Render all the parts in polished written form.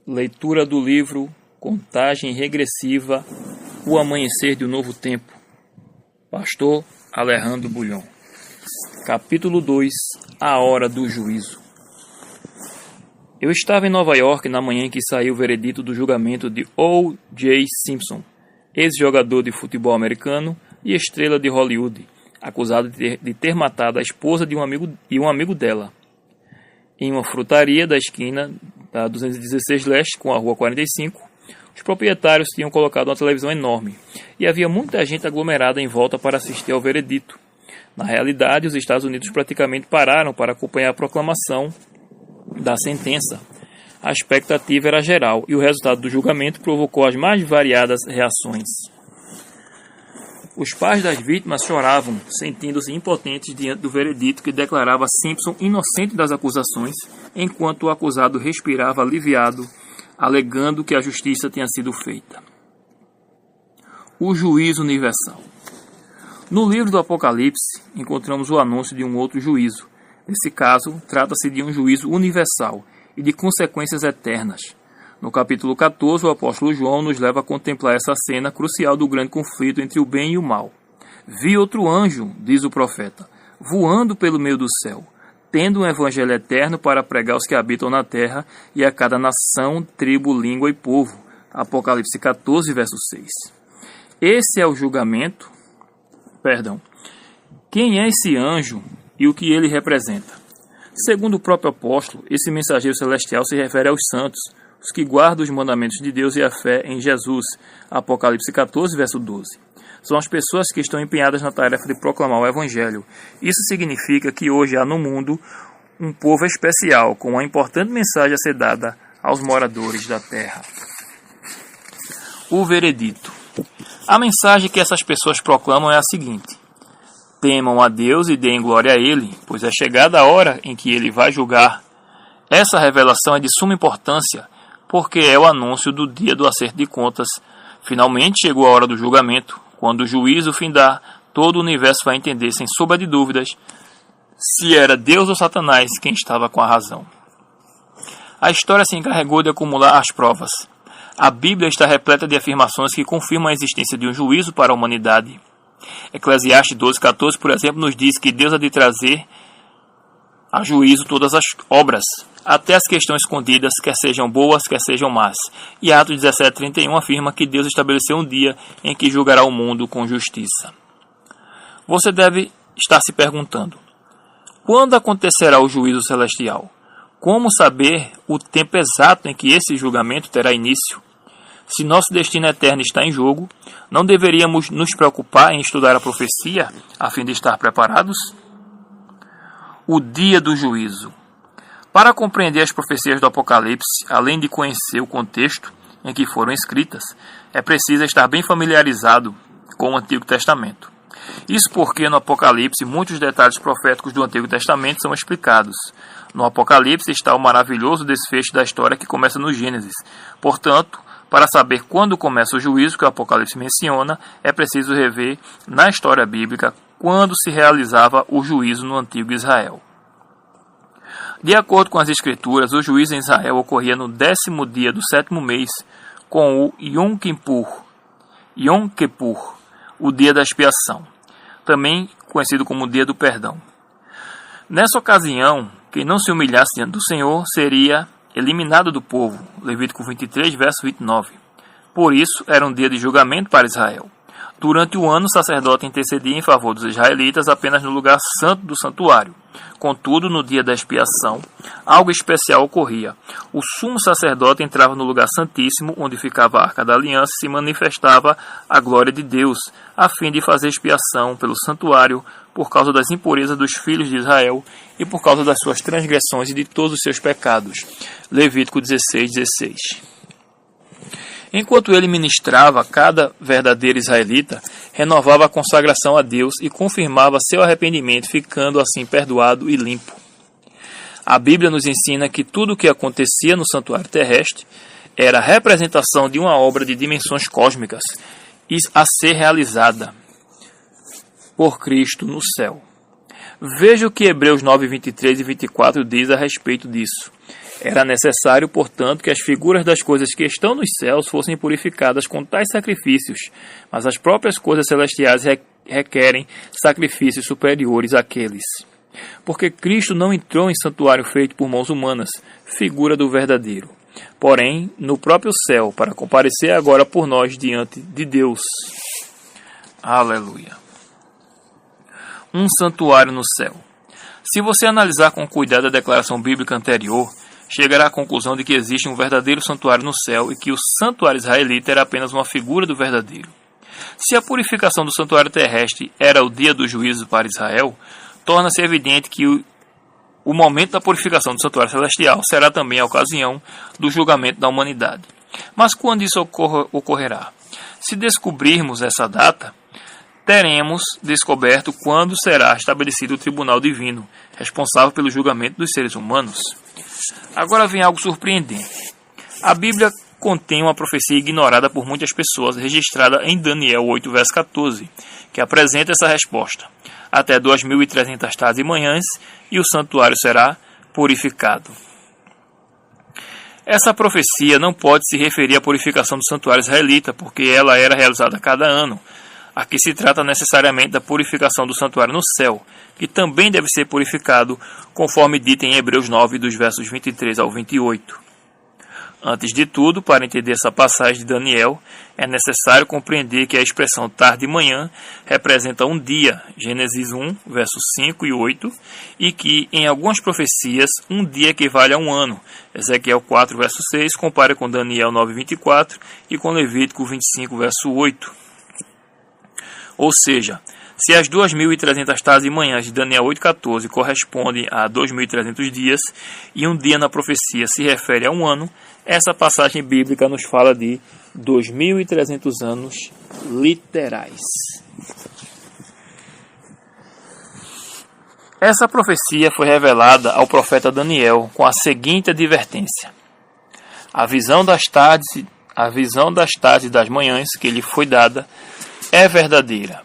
Leitura do livro Contagem Regressiva, O Amanhecer de um Novo Tempo. Pastor Alejandro Bulhon. Capítulo 2. A Hora do Juízo. Eu estava em Nova York na manhã em que saiu o veredito do julgamento de O.J. Simpson, ex-jogador de futebol americano e estrela de Hollywood, acusado de ter matado a esposa de um amigo dela, em uma frutaria da esquina da 216 Leste com a Rua 45. Os proprietários tinham colocado uma televisão enorme e havia muita gente aglomerada em volta para assistir ao veredito. Na realidade, os Estados Unidos praticamente pararam para acompanhar a proclamação da sentença. A expectativa era geral e o resultado do julgamento provocou as mais variadas reações. Os pais das vítimas choravam, sentindo-se impotentes diante do veredito que declarava Simpson inocente das acusações, enquanto o acusado respirava aliviado, alegando que a justiça tinha sido feita. O juízo universal. No livro do Apocalipse, encontramos o anúncio de um outro juízo. Nesse caso, trata-se de um juízo universal e de consequências eternas. No capítulo 14, o apóstolo João nos leva a contemplar essa cena crucial do grande conflito entre o bem e o mal. Vi outro anjo, diz o profeta, voando pelo meio do céu, tendo um evangelho eterno para pregar aos que habitam na terra e a cada nação, tribo, língua e povo. Apocalipse 14, verso 6. Esse é o julgamento. Quem é esse anjo e o que ele representa? Segundo o próprio apóstolo, esse mensageiro celestial se refere aos santos, os que guardam os mandamentos de Deus e a fé em Jesus. Apocalipse 14, verso 12. São as pessoas que estão empenhadas na tarefa de proclamar o Evangelho. Isso significa que hoje há no mundo um povo especial, com uma importante mensagem a ser dada aos moradores da terra. O veredito. A mensagem que essas pessoas proclamam é a seguinte: temam a Deus e deem glória a Ele, pois é chegada a hora em que Ele vai julgar. Essa revelação é de suma importância, porque é o anúncio do dia do acerto de contas. Finalmente chegou a hora do julgamento. Quando o juízo findar, todo o universo vai entender, sem sombra de dúvidas, se era Deus ou Satanás quem estava com a razão. A história se encarregou de acumular as provas. A Bíblia está repleta de afirmações que confirmam a existência de um juízo para a humanidade. Eclesiastes 12:14, por exemplo, nos diz que Deus há de trazer a juízo todas as obras, até as questões escondidas, quer sejam boas, quer sejam más. E Atos 17:31 afirma que Deus estabeleceu um dia em que julgará o mundo com justiça. Você deve estar se perguntando: quando acontecerá o juízo celestial? Como saber o tempo exato em que esse julgamento terá início? Se nosso destino eterno está em jogo, não deveríamos nos preocupar em estudar a profecia a fim de estar preparados? O dia do juízo. Para compreender as profecias do Apocalipse, além de conhecer o contexto em que foram escritas, é preciso estar bem familiarizado com o Antigo Testamento. Isso porque no Apocalipse muitos detalhes proféticos do Antigo Testamento são explicados. No Apocalipse está o maravilhoso desfecho da história que começa no Gênesis. Portanto, para saber quando começa o juízo que o Apocalipse menciona, é preciso rever na história bíblica quando se realizava o juízo no antigo Israel. De acordo com as Escrituras, o juízo em Israel ocorria no 10º dia do 7º mês, com o Yom Kippur, o dia da expiação, também conhecido como o dia do perdão. Nessa ocasião, quem não se humilhasse diante do Senhor seria eliminado do povo. Levítico 23, verso 29. Por isso, era um dia de julgamento para Israel. Durante o ano, o sacerdote intercedia em favor dos israelitas apenas no lugar santo do santuário. Contudo, no dia da expiação, algo especial ocorria. O sumo sacerdote entrava no lugar santíssimo, onde ficava a Arca da Aliança, e se manifestava a glória de Deus, a fim de fazer expiação pelo santuário, por causa das impurezas dos filhos de Israel e por causa das suas transgressões e de todos os seus pecados. Levítico 16:16. Enquanto ele ministrava, cada verdadeiro israelita renovava a consagração a Deus e confirmava seu arrependimento, ficando assim perdoado e limpo. A Bíblia nos ensina que tudo o que acontecia no santuário terrestre era a representação de uma obra de dimensões cósmicas a ser realizada por Cristo no céu. Veja o que Hebreus 9, 23 e 24 diz a respeito disso. Era necessário, portanto, que as figuras das coisas que estão nos céus fossem purificadas com tais sacrifícios, mas as próprias coisas celestiais requerem sacrifícios superiores àqueles. Porque Cristo não entrou em santuário feito por mãos humanas, figura do verdadeiro, porém no próprio céu, para comparecer agora por nós diante de Deus. Aleluia. Um santuário no céu. Se você analisar com cuidado a declaração bíblica anterior, chegará à conclusão de que existe um verdadeiro santuário no céu e que o santuário israelita era apenas uma figura do verdadeiro. Se a purificação do santuário terrestre era o dia do juízo para Israel, torna-se evidente que o momento da purificação do santuário celestial será também a ocasião do julgamento da humanidade. Mas quando isso ocorrerá? Se descobrirmos essa data, teremos descoberto quando será estabelecido o tribunal divino, responsável pelo julgamento dos seres humanos. Agora vem algo surpreendente. A Bíblia contém uma profecia ignorada por muitas pessoas, registrada em Daniel 8, verso 14, que apresenta essa resposta. Até 2.300 tardes e manhãs, e o santuário será purificado. Essa profecia não pode se referir à purificação do santuário israelita, porque ela era realizada a cada ano. Aqui se trata necessariamente da purificação do santuário no céu, que também deve ser purificado, conforme dito em Hebreus 9, dos versos 23 ao 28. Antes de tudo, para entender essa passagem de Daniel, é necessário compreender que a expressão tarde e manhã representa um dia, Gênesis 1, versos 5 e 8, e que, em algumas profecias, um dia equivale a um ano, Ezequiel 4, verso 6, compara com Daniel 9, 24 e com Levítico 25, verso 8. Ou seja, se as 2.300 tardes e manhãs de Daniel 8,14 correspondem a 2.300 dias, e um dia na profecia se refere a um ano, essa passagem bíblica nos fala de 2.300 anos literais. Essa profecia foi revelada ao profeta Daniel com a seguinte advertência: a visão das tardes e das manhãs que lhe foi dada é verdadeira.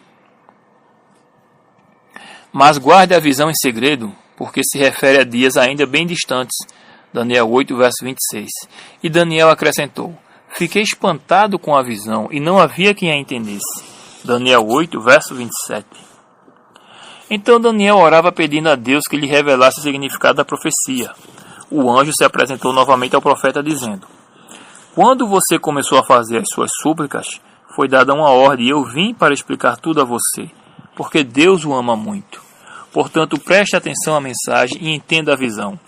Mas guarde a visão em segredo, porque se refere a dias ainda bem distantes. Daniel 8, verso 26. E Daniel acrescentou: fiquei espantado com a visão, e não havia quem a entendesse. Daniel 8, verso 27. Então Daniel orava pedindo a Deus que lhe revelasse o significado da profecia. O anjo se apresentou novamente ao profeta dizendo: quando você começou a fazer as suas súplicas, foi dada uma ordem e eu vim para explicar tudo a você, porque Deus o ama muito. Portanto, preste atenção à mensagem e entenda a visão.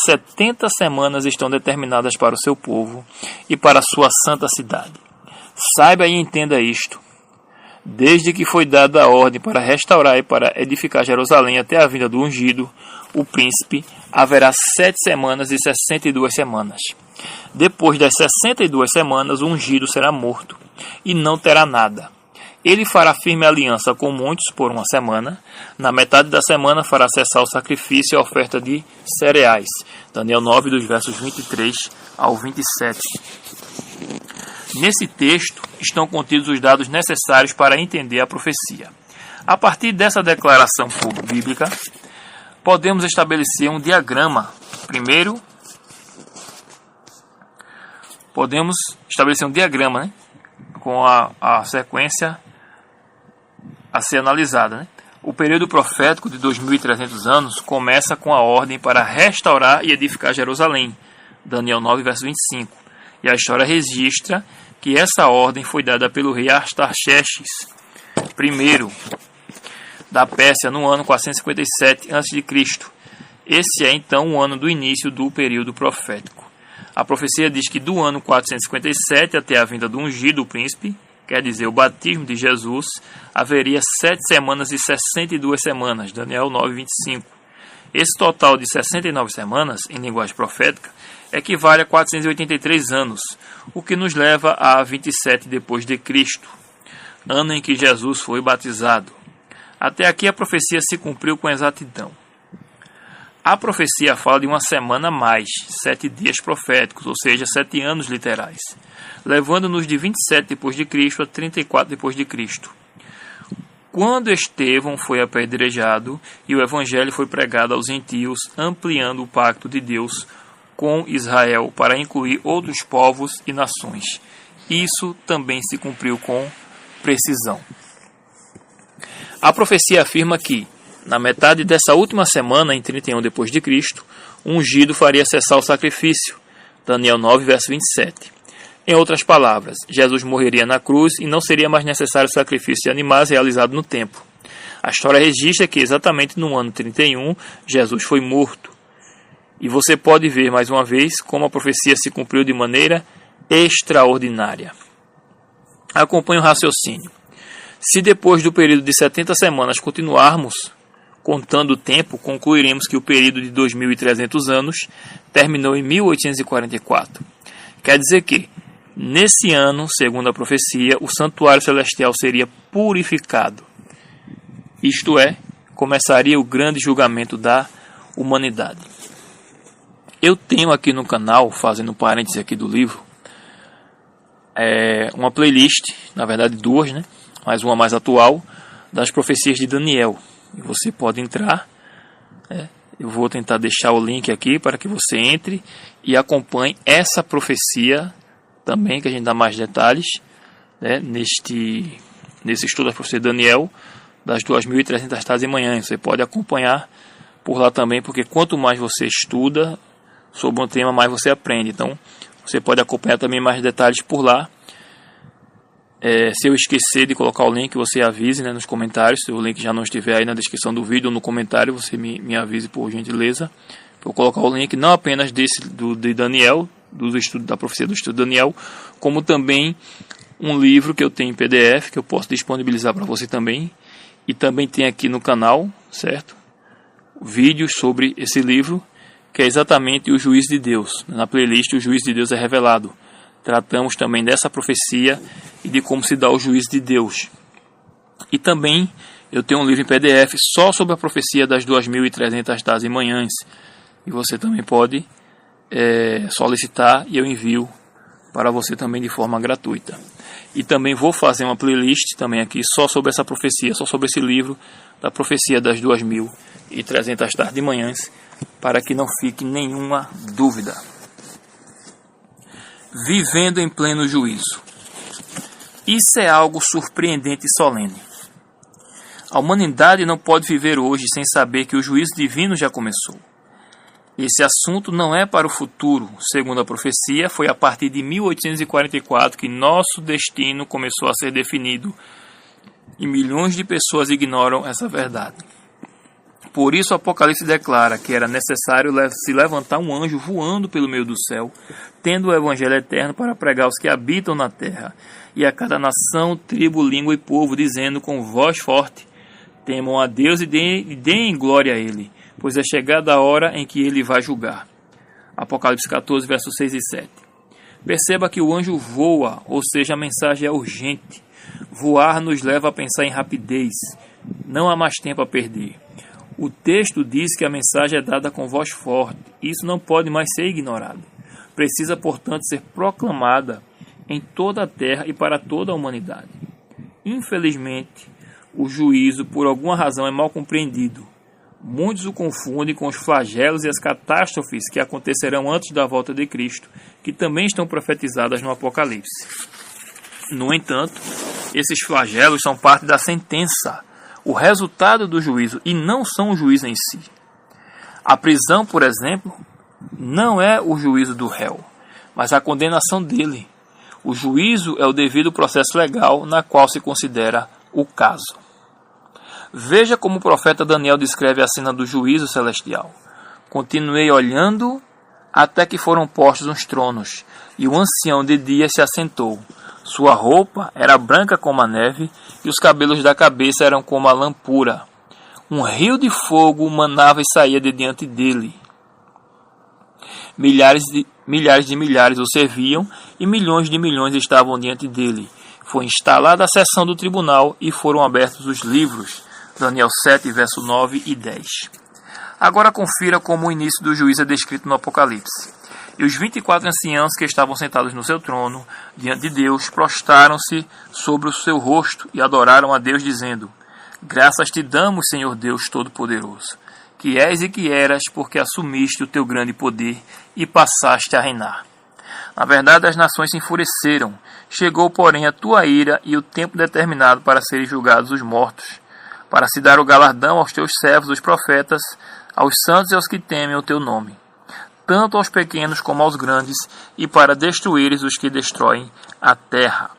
70 semanas estão determinadas para o seu povo e para a sua santa cidade. Saiba e entenda isto. Desde que foi dada a ordem para restaurar e para edificar Jerusalém até a vinda do ungido, o príncipe, haverá 7 semanas e 62 semanas. Depois das 62 semanas, o ungido será morto e não terá nada. Ele fará firme aliança com muitos por uma semana. Na metade da semana fará cessar o sacrifício e a oferta de cereais. Daniel 9, dos versos 23 ao 27. Nesse texto estão contidos os dados necessários para entender a profecia. A partir dessa declaração bíblica, podemos estabelecer um diagrama. Primeiro, podemos estabelecer um diagrama, com a sequência a ser analisada. O período profético de 2.300 anos começa com a ordem para restaurar e edificar Jerusalém, Daniel 9, verso 25. E a história registra que essa ordem foi dada pelo rei Artaxerxes I da Pérsia no ano 457 a.C. Esse é então o ano do início do período profético. A profecia diz que do ano 457 até a vinda do ungido, o príncipe, quer dizer, o batismo de Jesus, haveria 7 semanas e 62 semanas, Daniel 9, 25. Esse total de 69 semanas, em linguagem profética, equivale a 483 anos, o que nos leva a 27 depois de Cristo, ano em que Jesus foi batizado. Até aqui a profecia se cumpriu com exatidão. A profecia fala de uma semana a mais, 7 dias proféticos, ou seja, 7 anos literais, levando-nos de 27 depois de Cristo a 34 depois de Cristo. Quando Estevão foi apedrejado e o evangelho foi pregado aos gentios, ampliando o pacto de Deus com Israel para incluir outros povos e nações. Isso também se cumpriu com precisão. A profecia afirma que, na metade dessa última semana, em 31 depois de Cristo, o ungido faria cessar o sacrifício. Daniel 9, verso 27. Em outras palavras, Jesus morreria na cruz e não seria mais necessário o sacrifício de animais realizado no templo. A história registra que exatamente no ano 31, Jesus foi morto. E você pode ver mais uma vez como a profecia se cumpriu de maneira extraordinária. Acompanhe o raciocínio. Se depois do período de 70 semanas continuarmos contando o tempo, concluiremos que o período de 2.300 anos terminou em 1844. Quer dizer que, nesse ano, segundo a profecia, o santuário celestial seria purificado. Isto é, começaria o grande julgamento da humanidade. Eu tenho aqui no canal, fazendo um parêntese aqui do livro, uma playlist, na verdade duas, né? Mas uma mais atual, das profecias de Daniel. E você pode entrar, eu vou tentar deixar o link aqui para que você entre e acompanhe essa profecia também, que a gente dá mais detalhes, né? Nesse estudo da profecia de Daniel, das 2.300 tardes e manhãs. Você pode acompanhar por lá também, porque quanto mais você estuda sobre um tema, mais você aprende. Então, você pode acompanhar também mais detalhes por lá. Se eu esquecer de colocar o link, você avise, né, nos comentários. Se o link já não estiver aí na descrição do vídeo ou no comentário, você me avise por gentileza. Vou colocar o link não apenas de Daniel, do estudo da profecia do estudo de Daniel, como também um livro que eu tenho em PDF, que eu posso disponibilizar para você também. E também tem aqui no canal, certo? Vídeos sobre esse livro, que é exatamente o Juiz de Deus. Na playlist, o Juiz de Deus é revelado. Tratamos também dessa profecia e de como se dá o juízo de Deus. E também eu tenho um livro em PDF só sobre a profecia das 2.300 tardes e manhãs. E você também pode solicitar e eu envio para você também de forma gratuita. E também vou fazer uma playlist também aqui só sobre essa profecia, só sobre esse livro da profecia das 2.300 tardes e manhãs, para que não fique nenhuma dúvida. Vivendo em pleno juízo. Isso é algo surpreendente e solene. A humanidade não pode viver hoje sem saber que o juízo divino já começou. Esse assunto não é para o futuro. Segundo a profecia, foi a partir de 1844 que nosso destino começou a ser definido. E milhões de pessoas ignoram essa verdade. Por isso o Apocalipse declara que era necessário se levantar um anjo voando pelo meio do céu, tendo o evangelho eterno para pregar aos que habitam na terra, e a cada nação, tribo, língua e povo, dizendo com voz forte: temam a Deus e deem glória a Ele, pois é chegada a hora em que Ele vai julgar. Apocalipse 14, versos 6 e 7. Perceba que o anjo voa, ou seja, a mensagem é urgente. Voar nos leva a pensar em rapidez. Não há mais tempo a perder. O texto diz que a mensagem é dada com voz forte. Isso não pode mais ser ignorado. Precisa, portanto, ser proclamada em toda a terra e para toda a humanidade. Infelizmente, o juízo, por alguma razão, é mal compreendido. Muitos o confundem com os flagelos e as catástrofes que acontecerão antes da volta de Cristo, que também estão profetizadas no Apocalipse. No entanto, esses flagelos são parte da sentença, o resultado do juízo, e não são o juízo em si. A prisão, por exemplo, não é o juízo do réu, mas a condenação dele. O juízo é o devido processo legal na qual se considera o caso. Veja como o profeta Daniel descreve a cena do juízo celestial. Continuei olhando até que foram postos uns tronos, e o ancião de dia se assentou. Sua roupa era branca como a neve, e os cabelos da cabeça eram como a lã pura. Um rio de fogo manava e saía de diante dele. Milhares de milhares o serviam, e milhões de milhões estavam diante dele. Foi instalada a sessão do tribunal, e foram abertos os livros. Daniel 7, verso 9 e 10. Agora confira como o início do juízo é descrito no Apocalipse. E os 24 anciãos que estavam sentados no seu trono, diante de Deus, prostraram-se sobre o seu rosto e adoraram a Deus, dizendo: graças te damos, Senhor Deus Todo-Poderoso, que és e que eras, porque assumiste o teu grande poder e passaste a reinar. Na verdade, as nações se enfureceram. Chegou, porém, a tua ira e o tempo determinado para serem julgados os mortos, para se dar o galardão aos teus servos, os profetas, aos santos e aos que temem o teu nome, tanto aos pequenos como aos grandes, e para destruíres os que destroem a terra.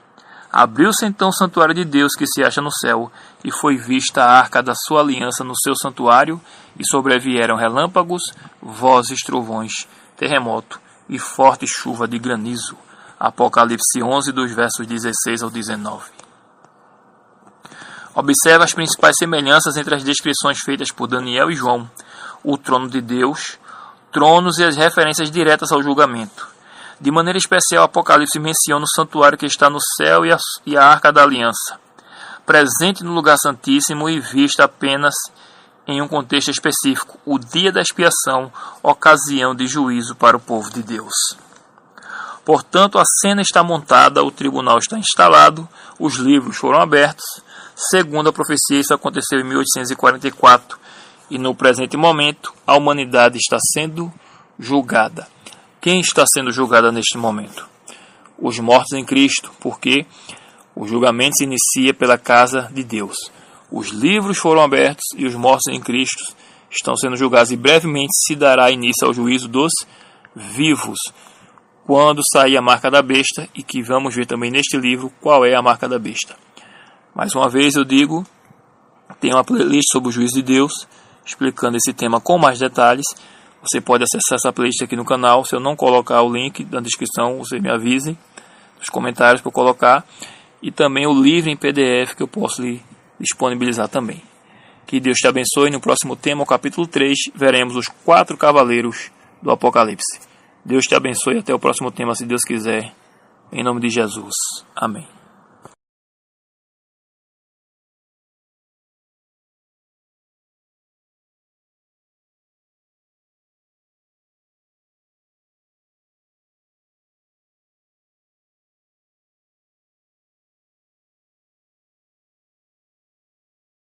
Abriu-se então o santuário de Deus que se acha no céu, e foi vista a arca da sua aliança no seu santuário, e sobrevieram relâmpagos, vozes, trovões, terremoto e forte chuva de granizo. Apocalipse 11, dos versos 16 ao 19. Observe as principais semelhanças entre as descrições feitas por Daniel e João: o trono de Deus, tronos e as referências diretas ao julgamento. De maneira especial, Apocalipse menciona o santuário que está no céu e a arca da aliança, presente no lugar santíssimo e vista apenas em um contexto específico, o dia da expiação, ocasião de juízo para o povo de Deus. Portanto, a cena está montada, o tribunal está instalado, os livros foram abertos. Segundo a profecia, isso aconteceu em 1844, e no presente momento, a humanidade está sendo julgada. Quem está sendo julgada neste momento? Os mortos em Cristo, porque o julgamento se inicia pela casa de Deus. Os livros foram abertos e os mortos em Cristo estão sendo julgados, e brevemente se dará início ao juízo dos vivos, quando sair a marca da besta, e que vamos ver também neste livro qual é a marca da besta. Mais uma vez eu digo, tem uma playlist sobre o juízo de Deus, explicando esse tema com mais detalhes. Você pode acessar essa playlist aqui no canal. Se eu não colocar o link na descrição, você me avise nos comentários para eu colocar. E também o livro em PDF que eu posso lhe disponibilizar também. Que Deus te abençoe. No próximo tema, o capítulo 3, veremos os 4 cavaleiros do Apocalipse. Deus te abençoe. Até o próximo tema, se Deus quiser. Em nome de Jesus. Amém.